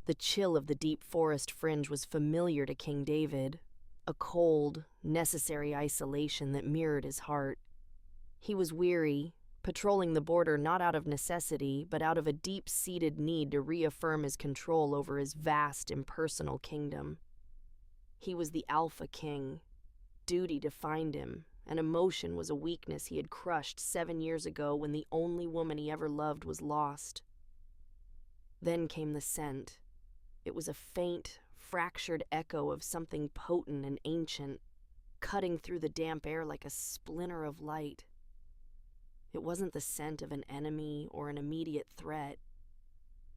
The chill of the deep forest fringe was familiar to King David, a cold, necessary isolation that mirrored his heart. He was weary, patrolling the border not out of necessity, but out of a deep-seated need to reaffirm his control over his vast, impersonal kingdom. He was the Alpha King. Duty defined him, and emotion was a weakness he had crushed 7 years ago when the only woman he ever loved was lost. Then came the scent. It was a faint, fractured echo of something potent and ancient, cutting through the damp air like a splinter of light. It wasn't the scent of an enemy or an immediate threat.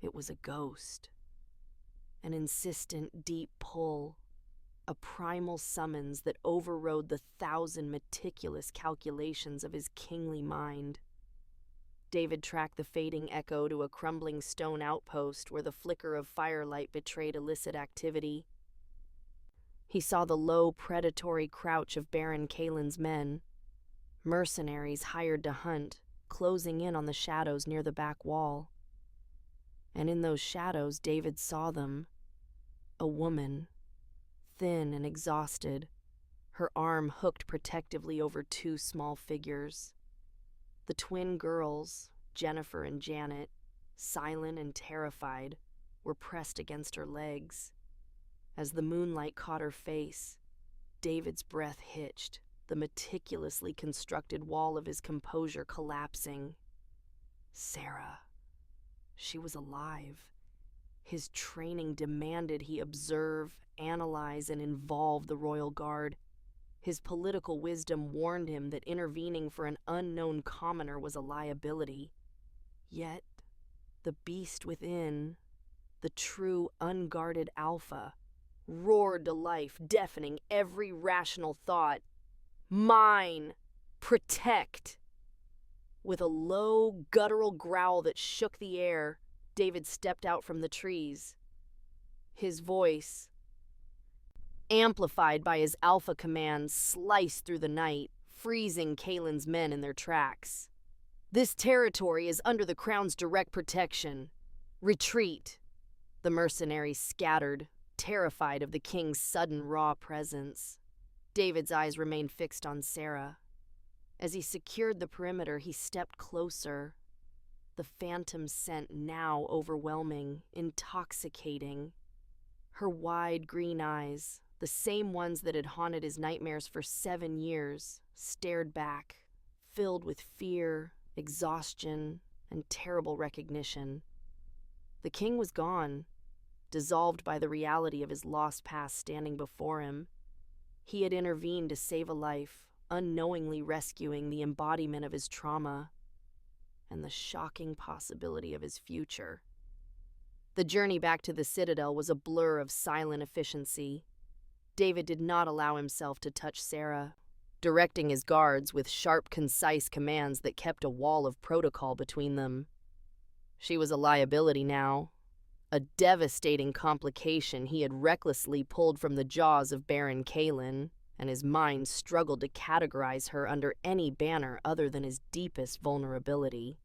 It was a ghost. An insistent, deep pull. A primal summons that overrode the 1,000 meticulous calculations of his kingly mind. David tracked the fading echo to a crumbling stone outpost where the flicker of firelight betrayed illicit activity. He saw the low, predatory crouch of Baron Kalen's men, mercenaries hired to hunt, closing in on the shadows near the back wall. And in those shadows, David saw them. A woman, thin and exhausted, her arm hooked protectively over 2 small figures. The twin girls, Jennifer and Janet, silent and terrified, were pressed against her legs. As the moonlight caught her face, David's breath hitched, the meticulously constructed wall of his composure collapsing. Sarah. She was alive. His training demanded he observe, analyze, and involve the royal guard. His political wisdom warned him that intervening for an unknown commoner was a liability. Yet, the beast within, the true unguarded alpha, roared to life, deafening every rational thought. Mine! Protect! With a low, guttural growl that shook the air, David stepped out from the trees. His voice, amplified by his alpha commands, sliced through the night, freezing Kalen's men in their tracks. This territory is under the Crown's direct protection. Retreat. The mercenaries scattered, terrified of the king's sudden raw presence. David's eyes remained fixed on Sarah. As he secured the perimeter, he stepped closer. The phantom scent now overwhelming, intoxicating. Her wide green eyes, the same ones that had haunted his nightmares for 7 years, stared back, filled with fear, exhaustion, and terrible recognition. The king was gone, dissolved by the reality of his lost past standing before him. He had intervened to save a life, unknowingly rescuing the embodiment of his trauma and the shocking possibility of his future. The journey back to the Citadel was a blur of silent efficiency. David did not allow himself to touch Sarah, directing his guards with sharp, concise commands that kept a wall of protocol between them. She was a liability now, a devastating complication he had recklessly pulled from the jaws of Baron Kalen, and his mind struggled to categorize her under any banner other than his deepest vulnerability.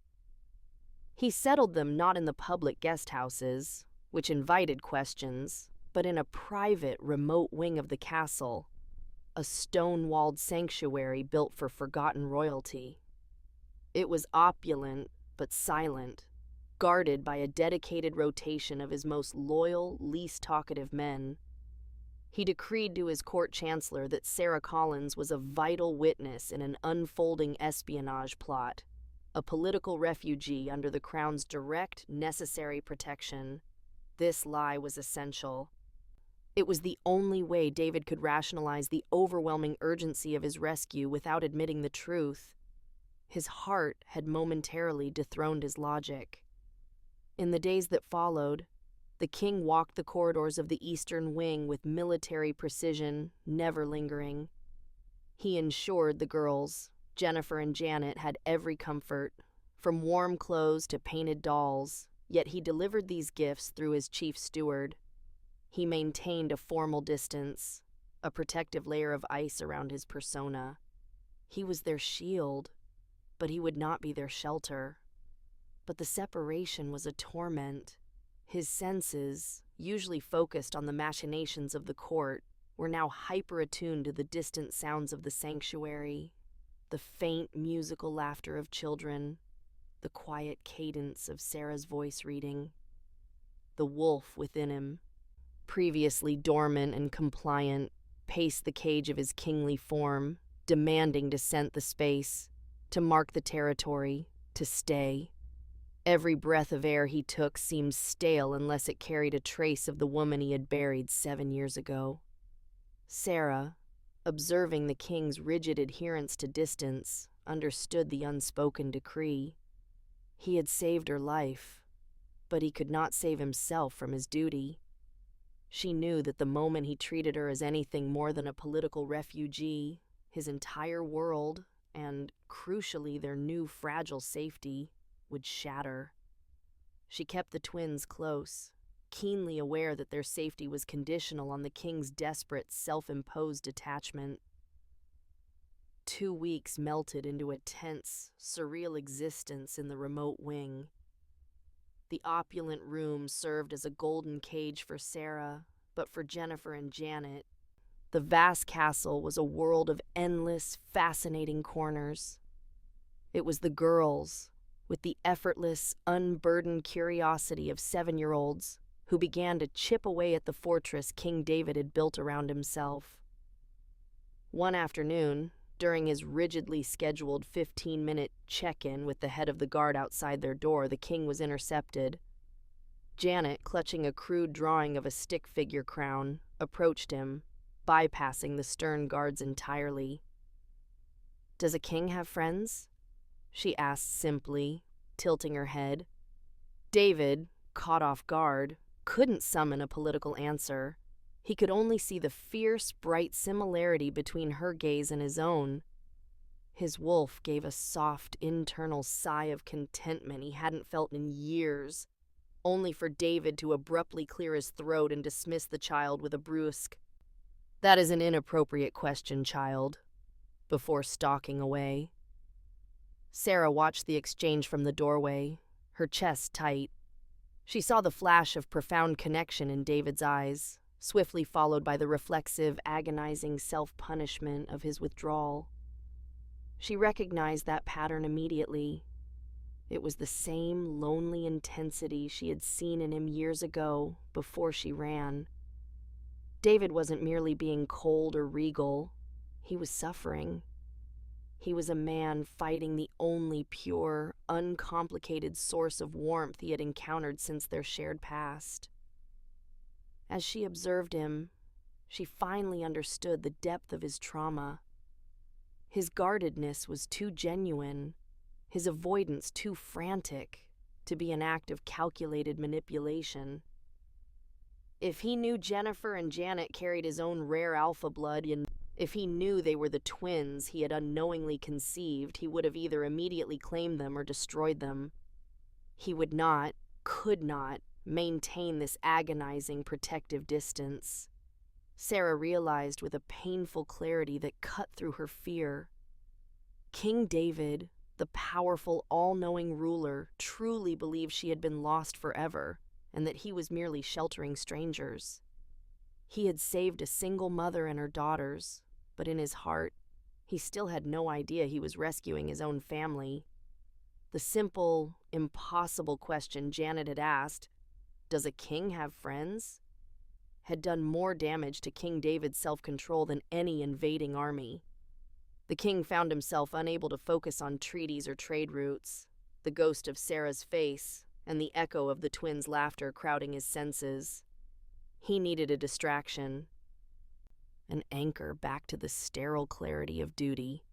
He settled them not in the public guest houses, which invited questions, but in a private, remote wing of the castle, a stone-walled sanctuary built for forgotten royalty. It was opulent, but silent, guarded by a dedicated rotation of his most loyal, least talkative men. He decreed to his court chancellor that Sarah Collins was a vital witness in an unfolding espionage plot, a political refugee under the Crown's direct, necessary protection. This lie was essential. It was the only way David could rationalize the overwhelming urgency of his rescue without admitting the truth. His heart had momentarily dethroned his logic. In the days that followed, the king walked the corridors of the Eastern Wing with military precision, never lingering. He ensured the girls, Jennifer and Janet, had every comfort, from warm clothes to painted dolls, yet he delivered these gifts through his chief steward. He maintained a formal distance, a protective layer of ice around his persona. He was their shield, but he would not be their shelter. But the separation was a torment. His senses, usually focused on the machinations of the court, were now hyper-attuned to the distant sounds of the sanctuary, the faint musical laughter of children, the quiet cadence of Sarah's voice reading. The wolf within him, previously dormant and compliant, paced the cage of his kingly form, demanding to scent the space, to mark the territory, to stay. Every breath of air he took seemed stale unless it carried a trace of the woman he had buried 7 years ago. Sarah, observing the king's rigid adherence to distance, understood the unspoken decree. He had saved her life, but he could not save himself from his duty. She knew that the moment he treated her as anything more than a political refugee, his entire world, and, crucially, their new fragile safety, would shatter. She kept the twins close, keenly aware that their safety was conditional on the king's desperate, self-imposed detachment. 2 weeks melted into a tense, surreal existence in the remote wing. The opulent room served as a golden cage for Sarah, but for Jennifer and Janet, the vast castle was a world of endless, fascinating corners. It was the girls, with the effortless, unburdened curiosity of 7-year-olds, who began to chip away at the fortress King David had built around himself. One afternoon, during his rigidly scheduled 15-minute check-in with the head of the guard outside their door, the king was intercepted. Janet, clutching a crude drawing of a stick figure crown, approached him, bypassing the stern guards entirely. "Does a king have friends?" she asked simply, tilting her head. David, caught off guard, couldn't summon a political answer. He could only see the fierce, bright similarity between her gaze and his own. His wolf gave a soft, internal sigh of contentment he hadn't felt in years, only for David to abruptly clear his throat and dismiss the child with a brusque, "That is an inappropriate question, child," before stalking away. Sarah watched the exchange from the doorway, her chest tight. She saw the flash of profound connection in David's eyes, swiftly followed by the reflexive, agonizing self-punishment of his withdrawal. She recognized that pattern immediately. It was the same lonely intensity she had seen in him years ago, before she ran. David wasn't merely being cold or regal. He was suffering. He was a man fighting the only pure, uncomplicated source of warmth he had encountered since their shared past. As she observed him, she finally understood the depth of his trauma. His guardedness was too genuine, his avoidance too frantic, to be an act of calculated manipulation. If he knew Jennifer and Janet carried his own rare alpha blood, and if he knew they were the twins he had unknowingly conceived, he would have either immediately claimed them or destroyed them. He would not, could not, maintain this agonizing protective distance. Sarah realized with a painful clarity that cut through her fear. King David, the powerful, all-knowing ruler, truly believed she had been lost forever, and that he was merely sheltering strangers. He had saved a single mother and her daughters, but in his heart, he still had no idea he was rescuing his own family. The simple, impossible question Janet had asked, "Does a king have friends?" had done more damage to King David's self-control than any invading army. The king found himself unable to focus on treaties or trade routes, the ghost of Sarah's face and the echo of the twins' laughter crowding his senses. He needed a distraction, an anchor back to the sterile clarity of duty.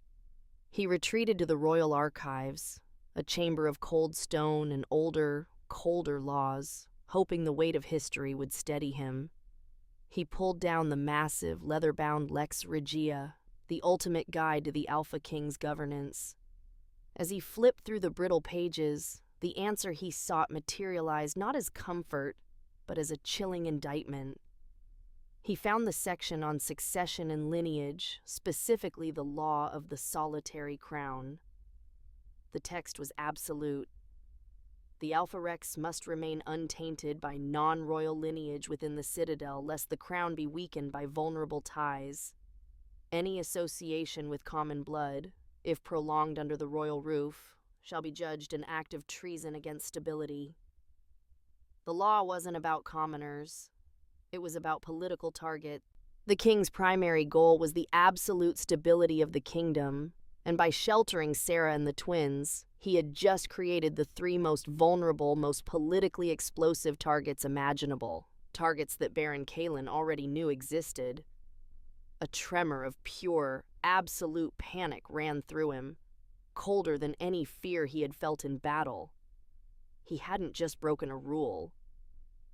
He retreated to the royal archives, a chamber of cold stone and older, colder laws, hoping the weight of history would steady him. He pulled down the massive, leather-bound Lex Regia, the ultimate guide to the Alpha King's governance. As he flipped through the brittle pages, the answer he sought materialized not as comfort, but as a chilling indictment. He found the section on succession and lineage, specifically the law of the solitary crown. The text was absolute. The Alpha Rex must remain untainted by non-royal lineage within the citadel, lest the crown be weakened by vulnerable ties. Any association with common blood, if prolonged under the royal roof, shall be judged an act of treason against stability. The law wasn't about commoners. It was about political target. The king's primary goal was the absolute stability of the kingdom, and by sheltering Sarah and the twins, he had just created the three most vulnerable, most politically explosive targets imaginable, targets that Baron Kalin already knew existed. A tremor of pure, absolute panic ran through him, colder than any fear he had felt in battle. He hadn't just broken a rule.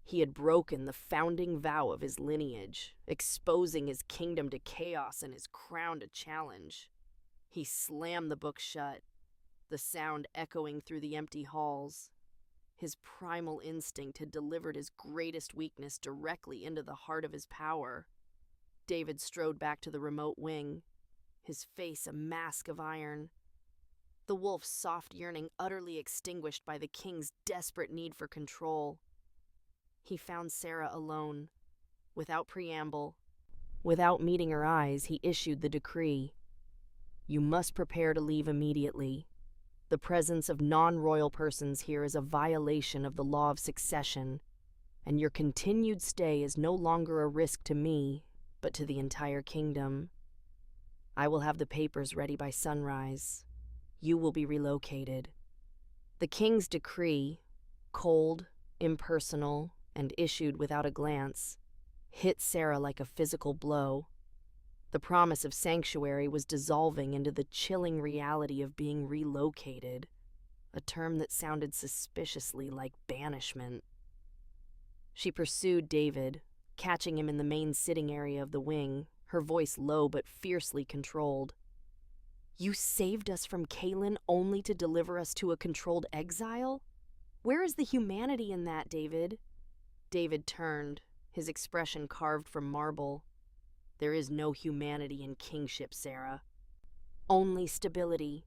He had broken the founding vow of his lineage, exposing his kingdom to chaos and his crown to challenge. He slammed the book shut, the sound echoing through the empty halls. His primal instinct had delivered his greatest weakness directly into the heart of his power. David strode back to the remote wing, his face a mask of iron. The wolf's soft yearning utterly extinguished by the king's desperate need for control. He found Sarah alone. Without preamble, without meeting her eyes, he issued the decree. You must prepare to leave immediately. The presence of non-royal persons here is a violation of the law of succession, and your continued stay is no longer a risk to me, but to the entire kingdom. I will have the papers ready by sunrise. You will be relocated. The king's decree, cold, impersonal, and issued without a glance, hit Sarah like a physical blow. The promise of sanctuary was dissolving into the chilling reality of being relocated, a term that sounded suspiciously like banishment. She pursued David, catching him in the main sitting area of the wing, her voice low but fiercely controlled. You saved us from Kalin only to deliver us to a controlled exile? Where is the humanity in that, David? David turned, his expression carved from marble. There is no humanity in kingship, Sarah. Only stability.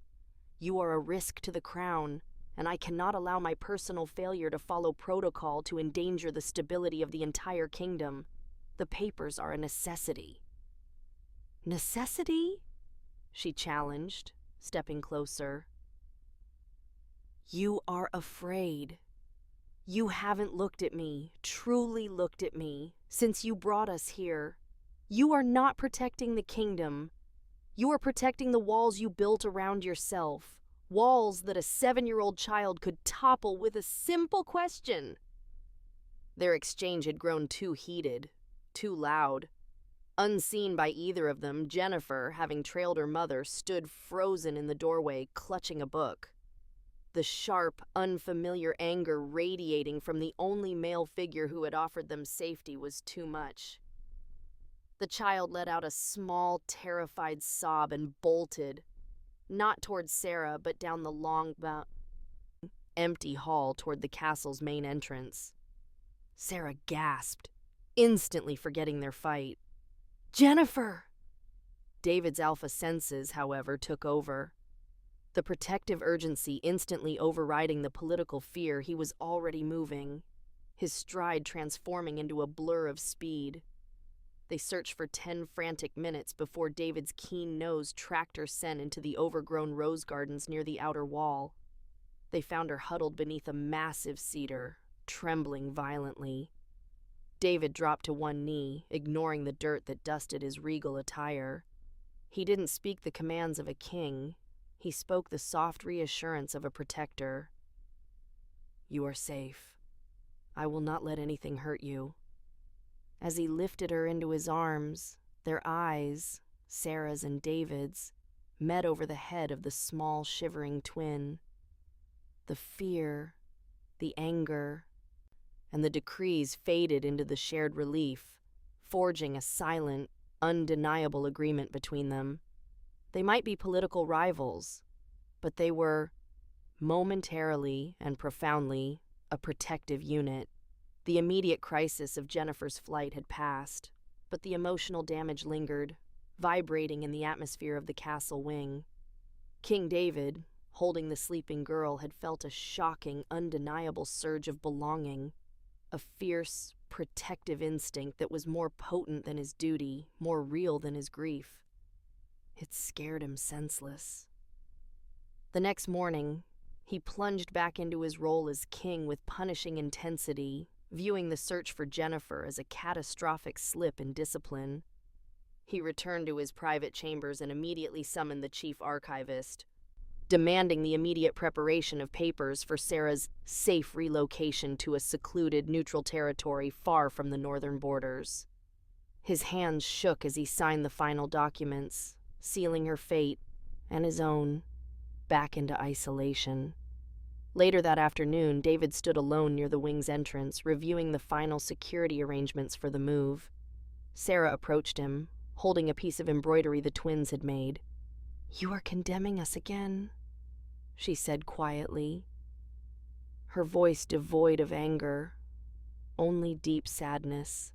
You are a risk to the crown, and I cannot allow my personal failure to follow protocol to endanger the stability of the entire kingdom. The papers are a necessity. Necessity? She challenged, stepping closer. You are afraid. You haven't looked at me, truly looked at me, since you brought us here. You are not protecting the kingdom. You are protecting the walls you built around yourself, walls that a 7-year-old child could topple with a simple question. Their exchange had grown too heated, too loud. Unseen by either of them, Jennifer, having trailed her mother, stood frozen in the doorway, clutching a book. The sharp, unfamiliar anger radiating from the only male figure who had offered them safety was too much. The child let out a small, terrified sob and bolted, not toward Sarah, but down the long, empty hall toward the castle's main entrance. Sarah gasped, instantly forgetting their fight. Jennifer! David's alpha senses, however, took over. The protective urgency instantly overriding the political fear he was already moving, his stride transforming into a blur of speed. They searched for 10 frantic minutes before David's keen nose tracked her scent into the overgrown rose gardens near the outer wall. They found her huddled beneath a massive cedar, trembling violently. David dropped to one knee, ignoring the dirt that dusted his regal attire. He didn't speak the commands of a king. He spoke the soft reassurance of a protector. You are safe. I will not let anything hurt you. As he lifted her into his arms, their eyes, Sarah's and David's, met over the head of the small, shivering twin. The fear, the anger, and the decrees faded into the shared relief, forging a silent, undeniable agreement between them. They might be political rivals, but they were, momentarily and profoundly, a protective unit. The immediate crisis of Jennifer's flight had passed, but the emotional damage lingered, vibrating in the atmosphere of the castle wing. King David, holding the sleeping girl, had felt a shocking, undeniable surge of belonging, a fierce, protective instinct that was more potent than his duty, more real than his grief. It scared him senseless. The next morning, he plunged back into his role as king with punishing intensity, viewing the search for Jennifer as a catastrophic slip in discipline. He returned to his private chambers and immediately summoned the chief archivist, demanding the immediate preparation of papers for Sarah's safe relocation to a secluded, neutral territory far from the northern borders. His hands shook as he signed the final documents, sealing her fate, and his own, back into isolation. Later that afternoon, David stood alone near the wing's entrance, reviewing the final security arrangements for the move. Sarah approached him, holding a piece of embroidery the twins had made. "You are condemning us again," she said quietly, her voice devoid of anger, only deep sadness.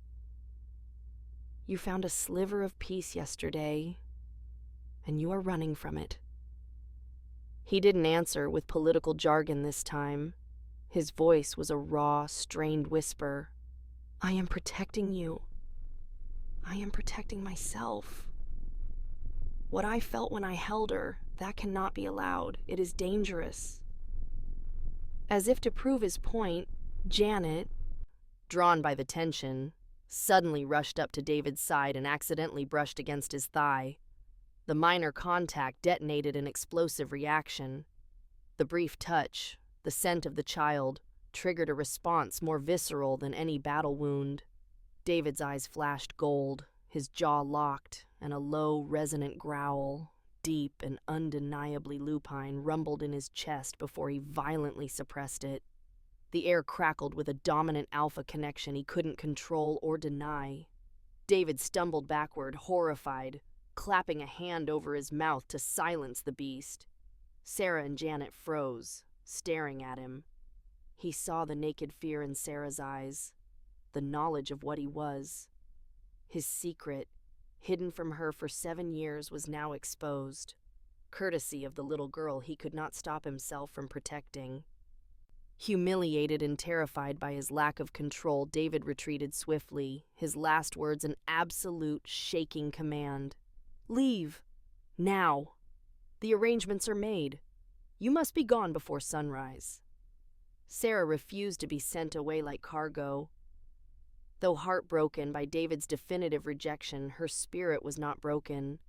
"You found a sliver of peace yesterday, and you are running from it." He didn't answer with political jargon this time. His voice was a raw, strained whisper. "I am protecting you. I am protecting myself. What I felt when I held her, that cannot be allowed. It is dangerous." As if to prove his point, Janet, drawn by the tension, suddenly rushed up to David's side and accidentally brushed against his thigh. The minor contact detonated an explosive reaction. The brief touch, the scent of the child, triggered a response more visceral than any battle wound. David's eyes flashed gold, his jaw locked, and a low, resonant growl, deep and undeniably lupine, rumbled in his chest before he violently suppressed it. The air crackled with a dominant alpha connection he couldn't control or deny. David stumbled backward, horrified, clapping a hand over his mouth to silence the beast. Sarah and Janet froze, staring at him. He saw the naked fear in Sarah's eyes, the knowledge of what he was. His secret, hidden from her for 7 years, was now exposed, courtesy of the little girl he could not stop himself from protecting. Humiliated and terrified by his lack of control, David retreated swiftly, his last words an absolute, shaking command. "Leave. Now. The arrangements are made. You must be gone before sunrise." Sarah refused to be sent away like cargo. Though heartbroken by David's definitive rejection, her spirit was not broken.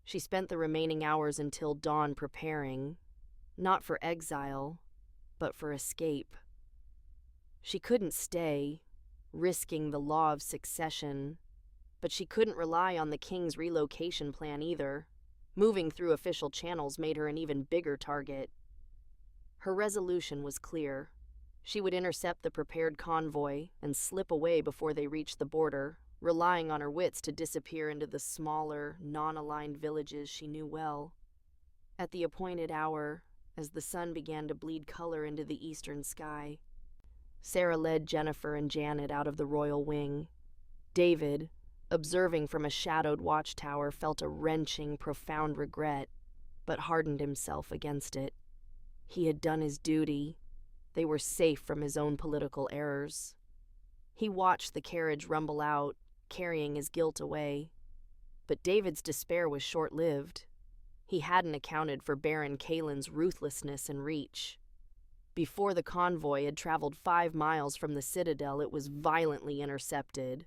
She spent the remaining hours until dawn preparing, not for exile, but for escape. She couldn't stay, risking the law of succession, but she couldn't rely on the king's relocation plan either. Moving through official channels made her an even bigger target. Her resolution was clear. She would intercept the prepared convoy and slip away before they reached the border, relying on her wits to disappear into the smaller, non-aligned villages she knew well. At the appointed hour, as the sun began to bleed color into the eastern sky, Sarah led Jennifer and Janet out of the royal wing. David, observing from a shadowed watchtower, felt a wrenching, profound regret, but hardened himself against it. He had done his duty. They were safe from his own political errors. He watched the carriage rumble out, carrying his guilt away. But David's despair was short-lived. He hadn't accounted for Baron Kalen's ruthlessness and reach. Before the convoy had traveled 5 miles from the citadel, it was violently intercepted.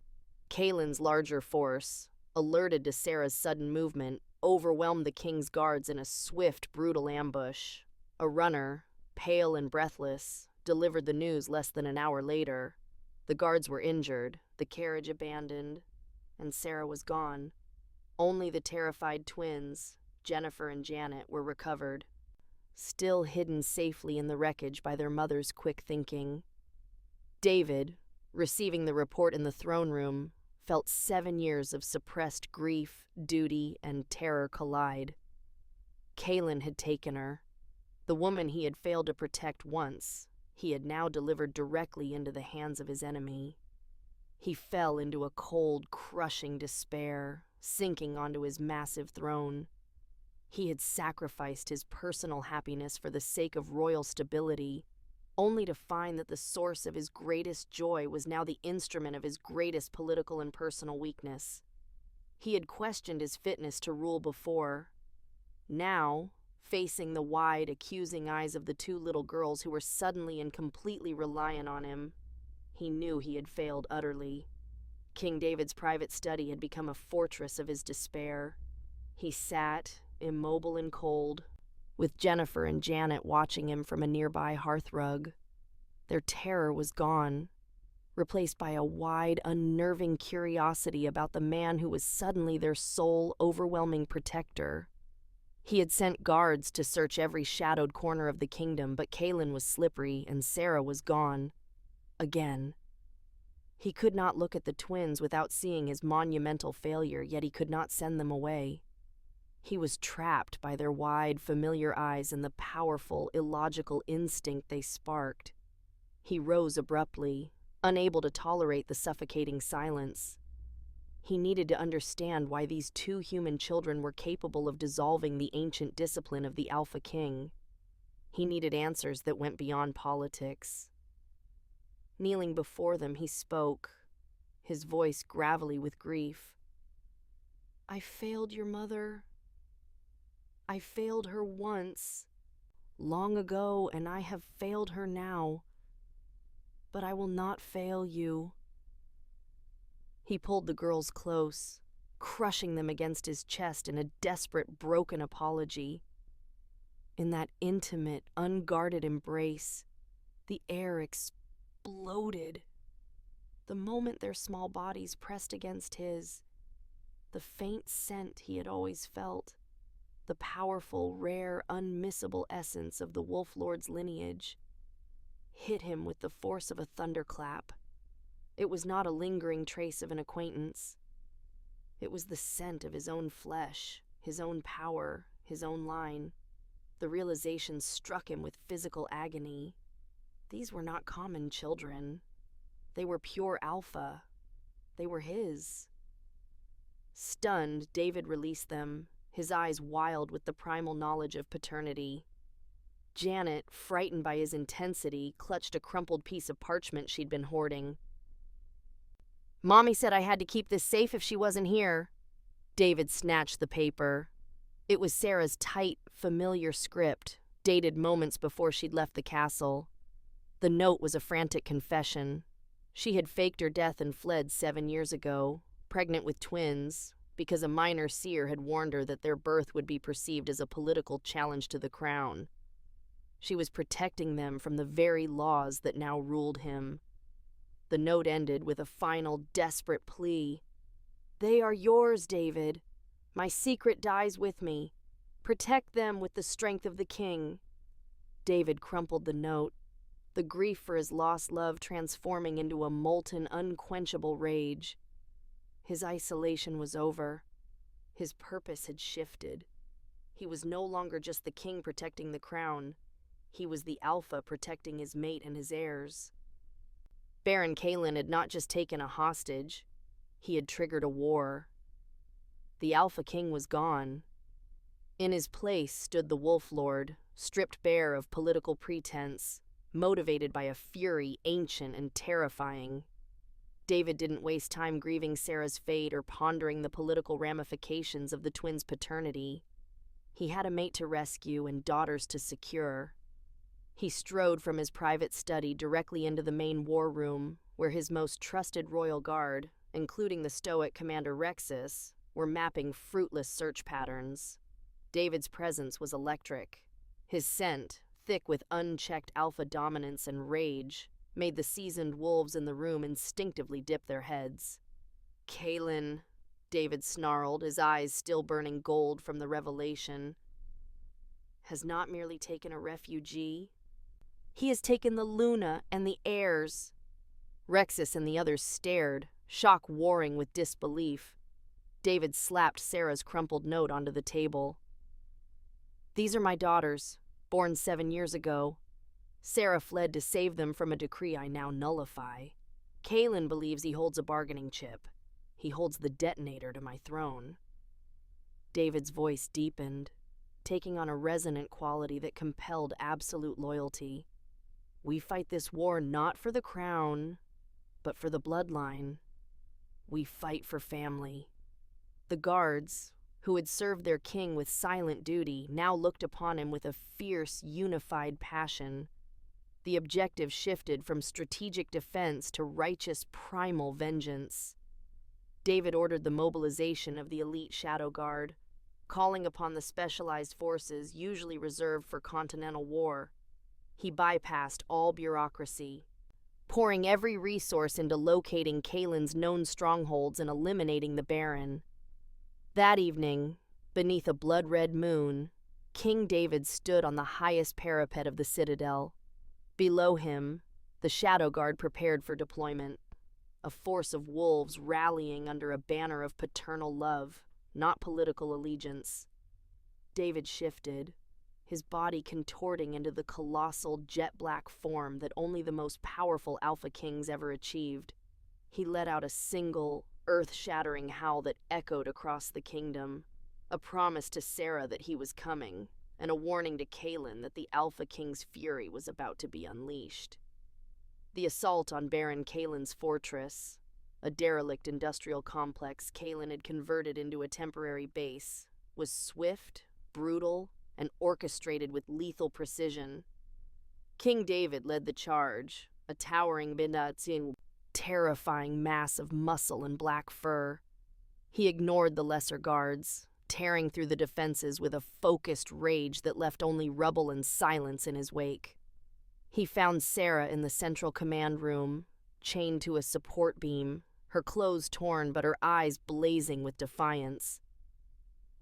Kalen's larger force, alerted to Sarah's sudden movement, overwhelmed the king's guards in a swift, brutal ambush. A runner, pale and breathless, delivered the news less than an hour later. The guards were injured, the carriage abandoned, and Sarah was gone. Only the terrified twins, Jennifer and Janet, were recovered, still hidden safely in the wreckage by their mother's quick thinking. David, receiving the report in the throne room, felt 7 years of suppressed grief, duty, and terror collide. Kalen had taken her. The woman he had failed to protect once, he had now delivered directly into the hands of his enemy. He fell into a cold, crushing despair, sinking onto his massive throne. He had sacrificed his personal happiness for the sake of royal stability, only to find that the source of his greatest joy was now the instrument of his greatest political and personal weakness. He had questioned his fitness to rule before. Now, facing the wide, accusing eyes of the two little girls who were suddenly and completely reliant on him, he knew he had failed utterly. King David's private study had become a fortress of his despair. He sat, immobile and cold, with Jennifer and Janet watching him from a nearby hearthrug. Their terror was gone, replaced by a wide, unnerving curiosity about the man who was suddenly their sole, overwhelming protector. He had sent guards to search every shadowed corner of the kingdom, but Kaelin was slippery and Sarah was gone. Again. He could not look at the twins without seeing his monumental failure, yet he could not send them away. He was trapped by their wide, familiar eyes and the powerful, illogical instinct they sparked. He rose abruptly, unable to tolerate the suffocating silence. He needed to understand why these two human children were capable of dissolving the ancient discipline of the Alpha King. He needed answers that went beyond politics. Kneeling before them, he spoke, his voice gravelly with grief. "I failed your mother. I failed her once, long ago, and I have failed her now. But I will not fail you." He pulled the girls close, crushing them against his chest in a desperate, broken apology. In that intimate, unguarded embrace, the air exploded. The moment their small bodies pressed against his, the faint scent he had always felt, the powerful, rare, unmissable essence of the Wolf Lord's lineage, hit him with the force of a thunderclap. It was not a lingering trace of an acquaintance. It was the scent of his own flesh, his own power, his own line. The realization struck him with physical agony. These were not common children. They were pure alpha. They were his. Stunned, David released them, his eyes wild with the primal knowledge of paternity. Janet, frightened by his intensity, clutched a crumpled piece of parchment she'd been hoarding. "Mommy said I had to keep this safe if she wasn't here." David snatched the paper. It was Sarah's tight, familiar script, dated moments before she'd left the castle. The note was a frantic confession. She had faked her death and fled 7 years ago, pregnant with twins, because a minor seer had warned her that their birth would be perceived as a political challenge to the crown. She was protecting them from the very laws that now ruled him. The note ended with a final, desperate plea. "They are yours, David. My secret dies with me. Protect them with the strength of the king." David crumpled the note, the grief for his lost love transforming into a molten, unquenchable rage. His isolation was over. His purpose had shifted. He was no longer just the king protecting the crown. He was the alpha protecting his mate and his heirs. Baron Kaelin had not just taken a hostage, he had triggered a war. The Alpha King was gone. In his place stood the Wolf Lord, stripped bare of political pretense, motivated by a fury ancient and terrifying. David didn't waste time grieving Sarah's fate or pondering the political ramifications of the twins' paternity. He had a mate to rescue and daughters to secure. He strode from his private study directly into the main war room, where his most trusted royal guard, including the stoic Commander Rexus, were mapping fruitless search patterns. David's presence was electric. His scent, thick with unchecked alpha dominance and rage, made the seasoned wolves in the room instinctively dip their heads. "Kaelin," David snarled, his eyes still burning gold from the revelation, "has not merely taken a refugee. He has taken the Luna and the heirs." Rexus and the others stared, shock warring with disbelief. David slapped Sarah's crumpled note onto the table. "These are my daughters, born 7 years ago. Sarah fled to save them from a decree I now nullify. Kaelin believes he holds a bargaining chip. He holds the detonator to my throne." David's voice deepened. taking on a resonant quality that compelled absolute loyalty. We fight this war not for the crown, but for the bloodline. We fight for family. The guards, who had served their king with silent duty, now looked upon him with a fierce, unified passion. The objective shifted from strategic defense to righteous, primal vengeance. David ordered the mobilization of the elite Shadow Guard, calling upon the specialized forces usually reserved for continental war. He bypassed all bureaucracy, pouring every resource into locating Kaelin's known strongholds and eliminating the Baron. That evening, beneath a blood-red moon, King David stood on the highest parapet of the citadel. Below him, the Shadow Guard prepared for deployment, a force of wolves rallying under a banner of paternal love, not political allegiance. David shifted, his body contorting into the colossal jet-black form that only the most powerful Alpha Kings ever achieved. He let out a single, earth-shattering howl that echoed across the kingdom, a promise to Sarah that he was coming, and a warning to Kaelin that the Alpha King's fury was about to be unleashed. The assault on Baron Kaelin's fortress, a derelict industrial complex Kaelin had converted into a temporary base, was swift, brutal, and orchestrated with lethal precision. King David led the charge, a towering terrifying mass of muscle and black fur. He ignored the lesser guards, tearing through the defenses with a focused rage that left only rubble and silence in his wake. He found Sarah in the central command room, chained to a support beam, her clothes torn but her eyes blazing with defiance.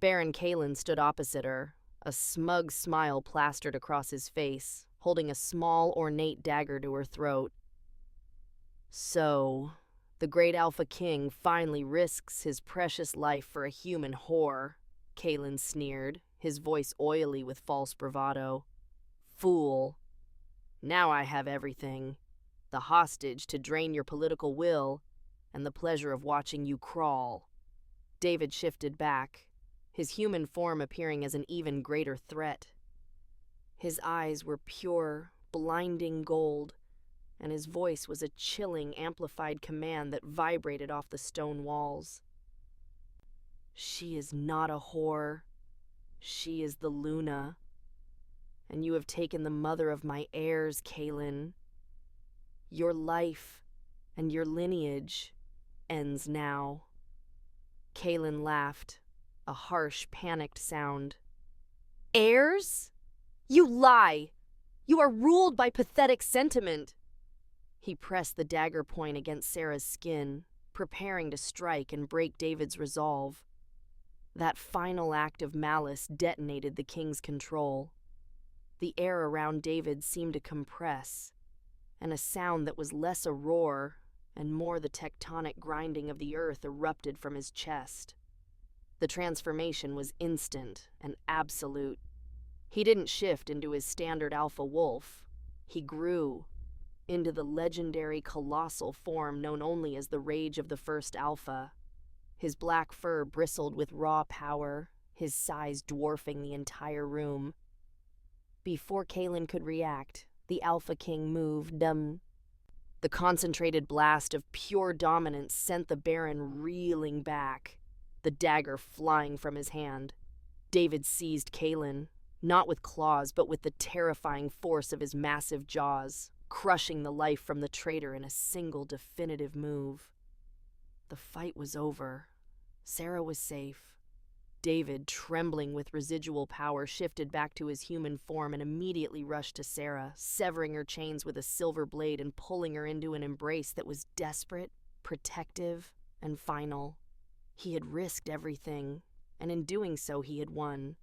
Baron Kaelin stood opposite her, a smug smile plastered across his face, holding a small, ornate dagger to her throat. So, the great Alpha King finally risks his precious life for a human whore, Kaelin sneered, his voice oily with false bravado. Fool. Now I have everything. The hostage to drain your political will, and the pleasure of watching you crawl. David shifted back, his human form appearing as an even greater threat. His eyes were pure, blinding gold, and his voice was a chilling, amplified command that vibrated off the stone walls. She is not a whore. She is the Luna. And you have taken the mother of my heirs, Kaelin. Your life and your lineage ends now. Kaelin laughed, a harsh, panicked sound. Heirs? You lie! You are ruled by pathetic sentiment! He pressed the dagger point against Sarah's skin, preparing to strike and break David's resolve. That final act of malice detonated the king's control. The air around David seemed to compress, and a sound that was less a roar and more the tectonic grinding of the earth erupted from his chest. The transformation was instant and absolute. He didn't shift into his standard alpha wolf. He grew into the legendary colossal form known only as the Rage of the First Alpha. His black fur bristled with raw power, his size dwarfing the entire room. Before Kaelin could react, the Alpha King moved. The concentrated blast of pure dominance sent the Baron reeling back, the dagger flying from his hand. David seized Kaelin, not with claws but with the terrifying force of his massive jaws, crushing the life from the traitor in a single definitive move. The fight was over. Sarah was safe. David, trembling with residual power, shifted back to his human form and immediately rushed to Sarah, severing her chains with a silver blade and pulling her into an embrace that was desperate, protective, and final. He had risked everything, and in doing so he had won.